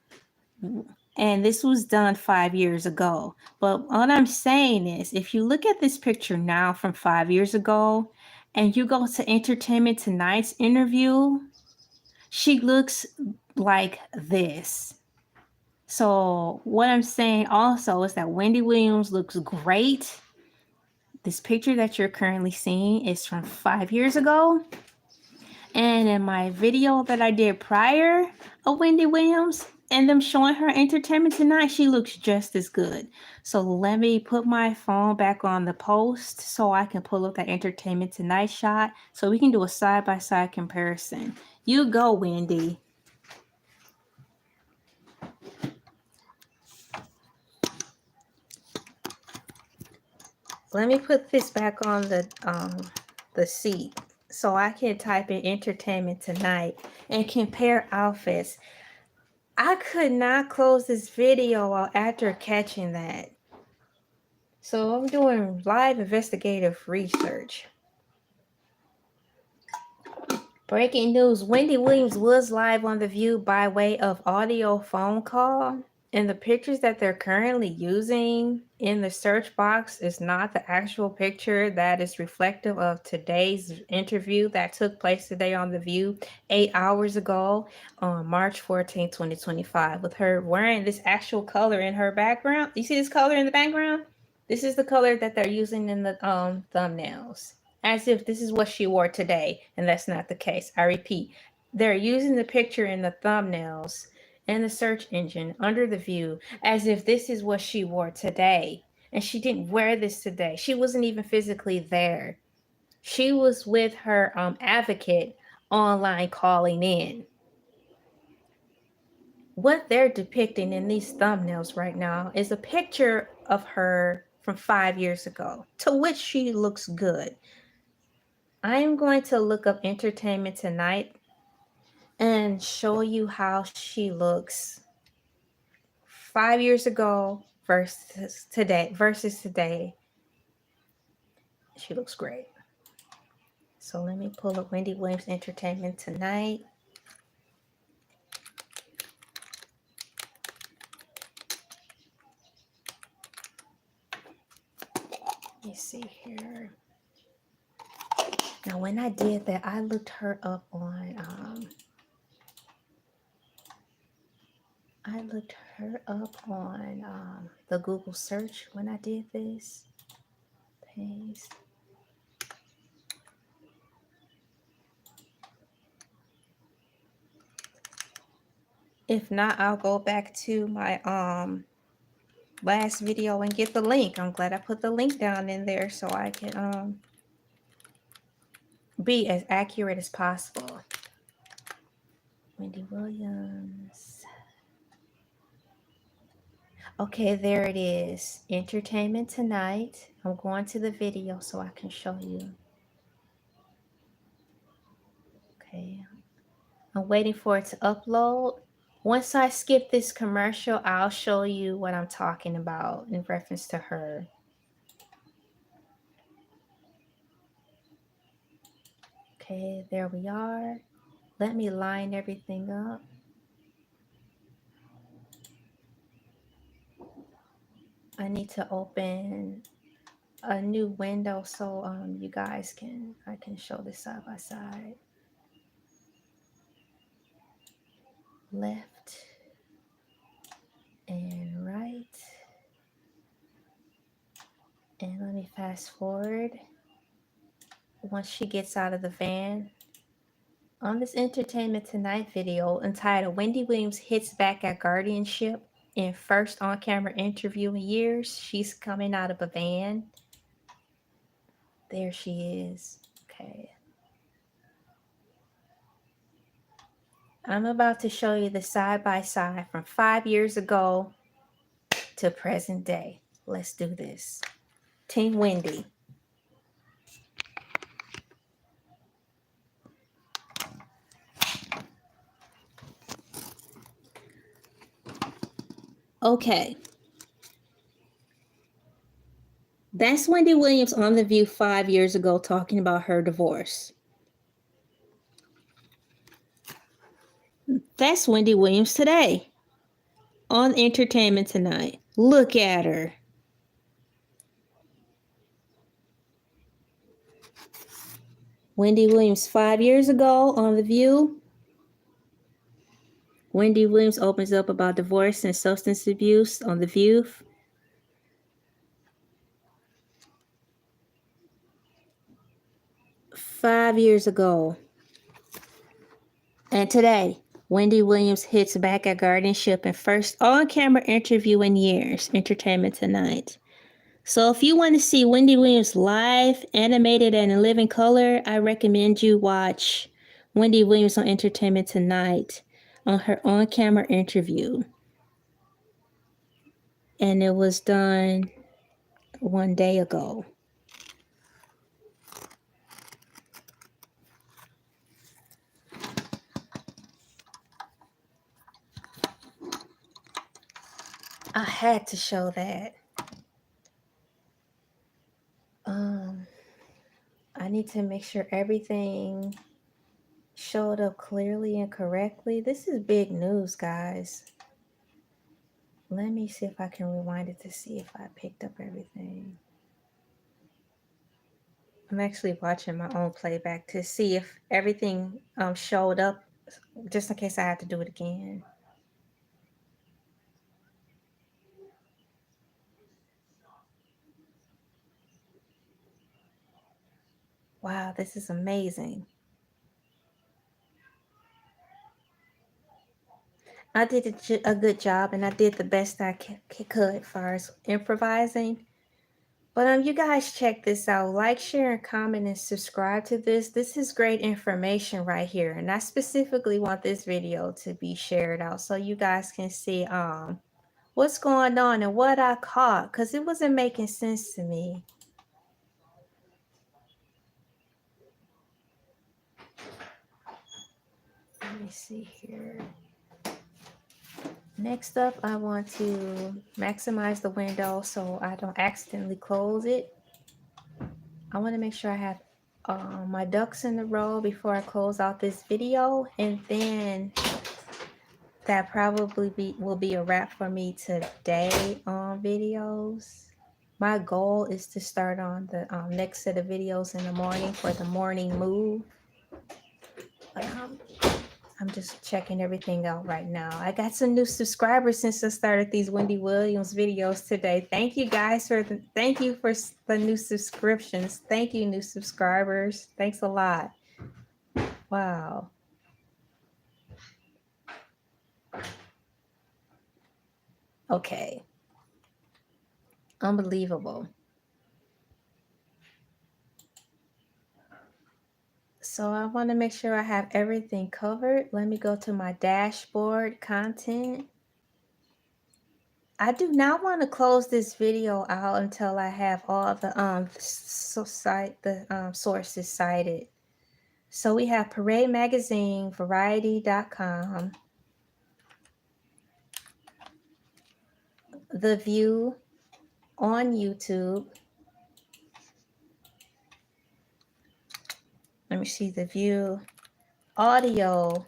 and this was done 5 years ago. But what I'm saying is, if you look at this picture now from 5 years ago, and you go to Entertainment Tonight's interview, she looks like this. So what I'm saying also is that Wendy Williams looks great. This picture that you're currently seeing is from 5 years ago. And in my video that I did prior of Wendy Williams and them showing her Entertainment Tonight, she looks just as good. So let me put my phone back on the post so I can pull up that Entertainment Tonight shot so we can do a side-by-side comparison. You go, Wendy. Let me put this back on the seat so I can type in Entertainment Tonight and compare outfits. I could not close this video out after catching that. So I'm doing live investigative research. Breaking news, Wendy Williams was live on The View by way of audio phone call. And the pictures that they're currently using in the search box is not the actual picture that is reflective of today's interview that took place today on The View 8 hours ago on March 14, 2025, with her wearing this actual color in her background. You see this color in the background? This is the color that they're using in the thumbnails, as if this is what she wore today, and that's not the case. I repeat, they're using the picture in the thumbnails in the search engine under The View as if this is what she wore today. And she didn't wear this today. She wasn't even physically there. She was with her advocate online calling in. what they're depicting in these thumbnails right now is a picture of her from 5 years ago, to which she looks good. I am going to look up Entertainment Tonight and show you how she looks 5 years ago versus today. She looks great. So let me pull up Wendy Williams Entertainment Tonight. Let me see here. Now, when I did that, I looked her up on the Google search when I did this. Paste. If not, I'll go back to my last video and get the link. I'm glad I put the link down in there so I can be as accurate as possible. Wendy Williams. Okay, there it is. Entertainment Tonight. I'm going to the video so I can show you. Okay. I'm waiting for it to upload. Once I skip this commercial, I'll show you what I'm talking about in reference to her. Okay, there we are. Let me line everything up. I need to open a new window so you guys I can show this side by side. Left and right. And let me fast forward. Once she gets out of the van, on this Entertainment Tonight video entitled Wendy Williams Hits Back at Guardianship in First On-Camera Interview in Years, she's coming out of a van. There she is. Okay. I'm about to show you the side-by-side from 5 years ago to present day. Let's do this. Team Wendy. Okay. That's Wendy Williams on The View 5 years ago talking about her divorce. That's Wendy Williams today on Entertainment Tonight. Look at her. Wendy Williams 5 years ago on The View. Wendy Williams opens up about divorce and substance abuse on The View. Five years ago. And today, Wendy Williams hits back at guardianship and first on-camera interview in years. Entertainment Tonight. So if you want to see Wendy Williams live, animated, and in living color, I recommend you watch Wendy Williams on Entertainment Tonight on her on-camera interview. And it was done 1 day ago. I had to show that. I need to make sure everything showed up clearly and correctly. This is big news, guys. Let me see if I can rewind it to see if I picked up everything. I'm actually watching my own playback to see if everything showed up, just in case I had to do it again. Wow, this is amazing. I did a good job, and I did the best I could as far as improvising. But you guys check this out. Like, share, and comment, and subscribe to this. This is great information right here. And I specifically want this video to be shared out so you guys can see what's going on and what I caught, because it wasn't making sense to me. Let me see here. Next up, I want to maximize the window so I don't accidentally close it. I want to make sure I have my ducks in a row before I close out this video, and then that probably will be a wrap for me today on videos. My goal is to start on the next set of videos in the morning for the morning move. But, I'm just checking everything out right now. I got some new subscribers since I started these Wendy Williams videos today. Thank you guys thank you for the new subscriptions. Thank you, new subscribers. Thanks a lot. Wow. Okay. Unbelievable. So I want to make sure I have everything covered. Let me go to my dashboard content. I do not want to close this video out until I have all the sources cited. So we have Parade Magazine, Variety.com, The View on YouTube. Let me see, The View, Audio,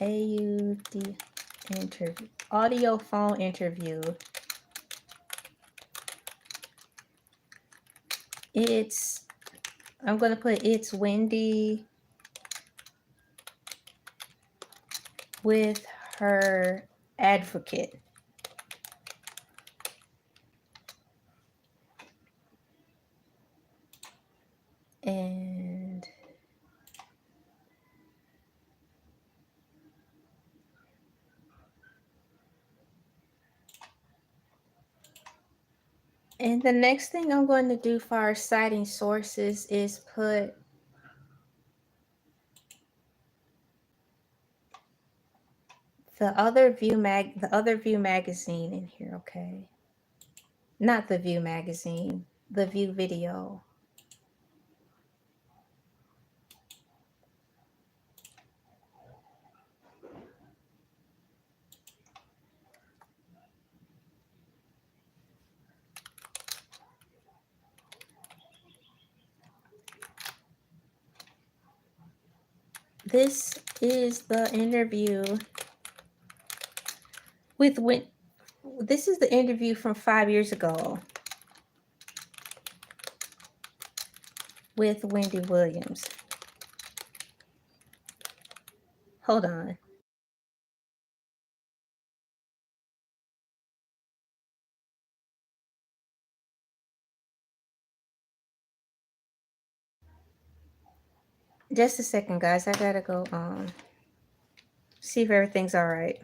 AUD interview, audio phone interview. I'm going to put it's Wendy with her advocate. And the next thing I'm going to do for our citing sources is put the other View magazine in here, okay? Not the View magazine, the View video. This is the interview with this is the interview from 5 years ago with Wendy Williams. Hold on. Just a second, guys. I gotta go see if everything's all right.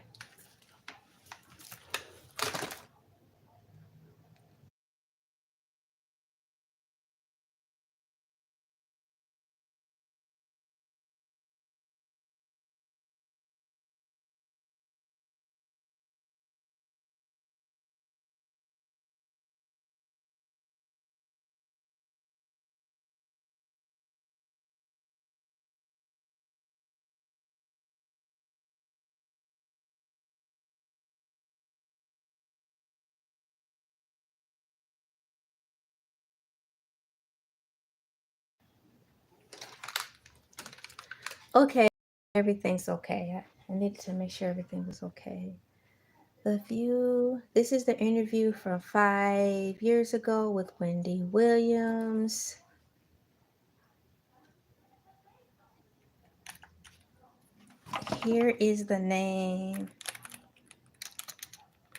Okay, everything's okay. I needed to make sure everything was okay. The View. This is the interview from 5 years ago with Wendy Williams. Here is the name.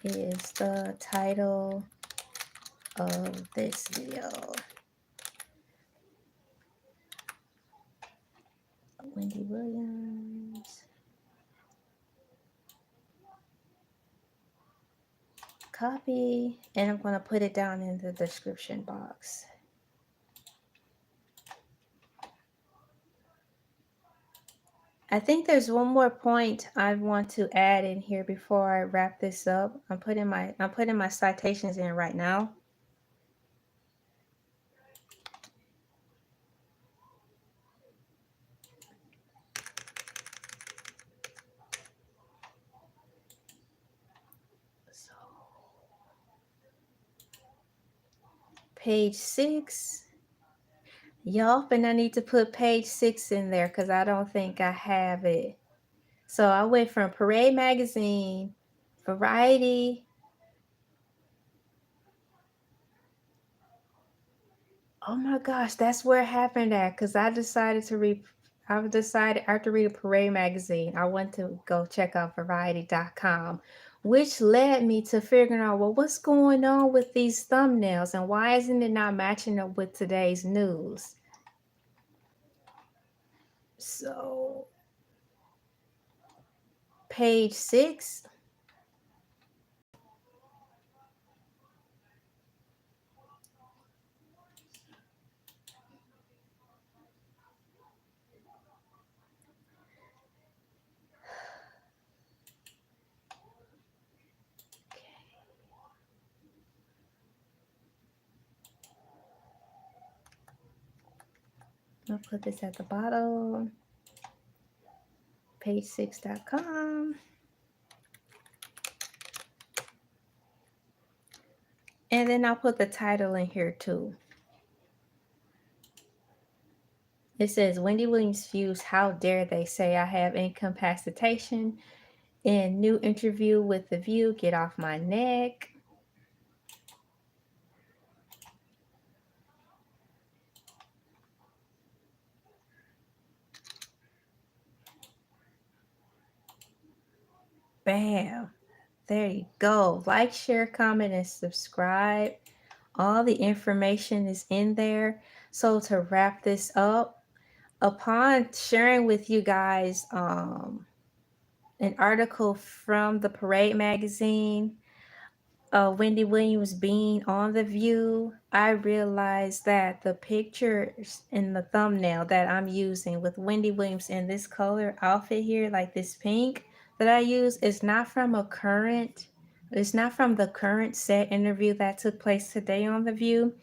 Is the title of this video. Wendy Williams. copy, and I'm going to put it down in the description box. I think there's one more point I want to add in here before I wrap this up. I'm putting my citations in right now. So, page 6. Y'all, but I need to put page 6 in there because I don't think I have it. So I went from Parade Magazine, Variety. Oh my gosh, that's where it happened at. Because I decided after reading Parade Magazine, I went to go check out Variety.com, which led me to figuring out, well, what's going on with these thumbnails and why isn't it not matching up with today's news? So, page 6. I'll put this at the bottom. Page6.com. And then I'll put the title in here too. It says, Wendy Williams views, how dare they say I have incapacitation. In new interview with The View, get off my neck. Bam. There you go. Like, share, comment, and subscribe. All the information is in there. So to wrap this up, upon sharing with you guys an article from the Parade magazine, Wendy Williams being on The View, I realized that the pictures in the thumbnail that I'm using with Wendy Williams in this color outfit here, like this pink that I use, is not from the current set interview that took place today on The View,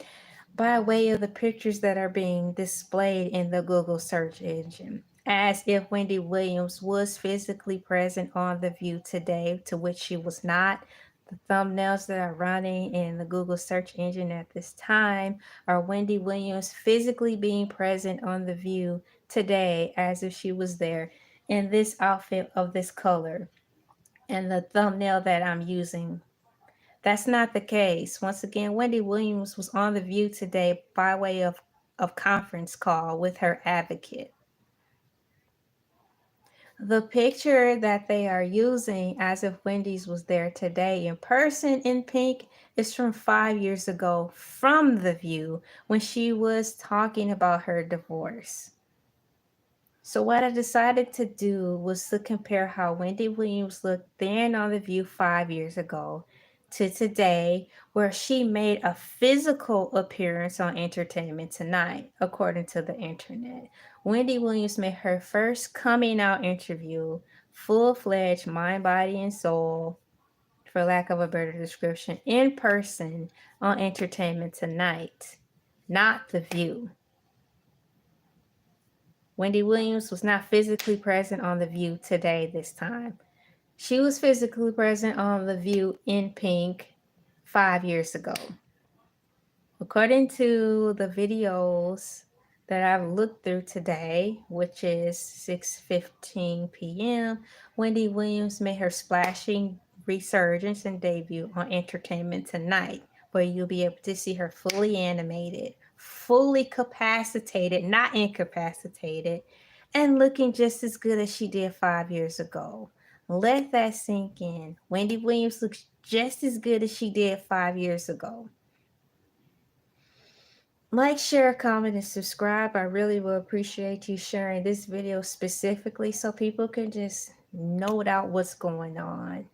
by way of the pictures that are being displayed in the Google search engine, as if Wendy Williams was physically present on The View today, to which she was not. The thumbnails that are running in the Google search engine at this time are Wendy Williams physically being present on The View today, as if she was there in this outfit of this color. And the thumbnail that I'm using, that's not the case. Once again, Wendy Williams was on The View today by way of conference call with her advocate. The picture that they are using as if Wendy's was there today in person in pink is from 5 years ago from The View when she was talking about her divorce. So what I decided to do was to compare how Wendy Williams looked then on The View 5 years ago to today, where she made a physical appearance on Entertainment Tonight, according to the internet. Wendy Williams made her first coming out interview, full-fledged mind, body, and soul, for lack of a better description, in person on Entertainment Tonight, not The View. Wendy Williams was not physically present on The View today this time. She was physically present on The View in pink 5 years ago. According to the videos that I've looked through today, which is 6:15 p.m., Wendy Williams made her splashing resurgence and debut on Entertainment Tonight, where you'll be able to see her fully animated, fully capacitated, not incapacitated, and looking just as good as she did 5 years ago. Let that sink in. Wendy Williams looks just as good as she did 5 years ago. Like, share, comment, and subscribe. I really will appreciate you sharing this video specifically so people can just note out what's going on.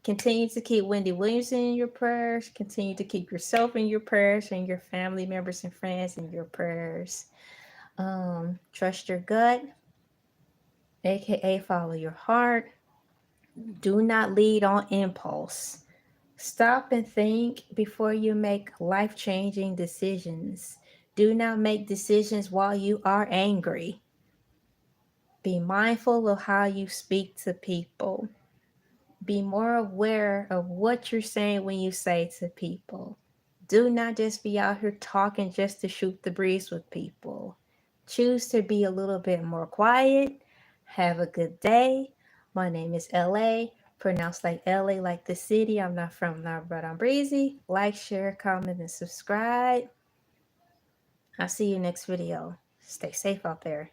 Continue to keep Wendy Williams in your prayers. Continue to keep yourself in your prayers and your family members and friends in your prayers. Trust your gut, aka follow your heart. Do not lead on impulse. Stop and think before you make life-changing decisions. Do not make decisions while you are angry. Be mindful of how you speak to people. Be more aware of what you're saying when you say to people. Do not just be out here talking just to shoot the breeze with people. Choose to be a little bit more quiet. Have a good day. My name is LA, pronounced like LA, like the city. I'm not from there, but I'm breezy. Like, share, comment, and subscribe. I'll see you next video. Stay safe out there.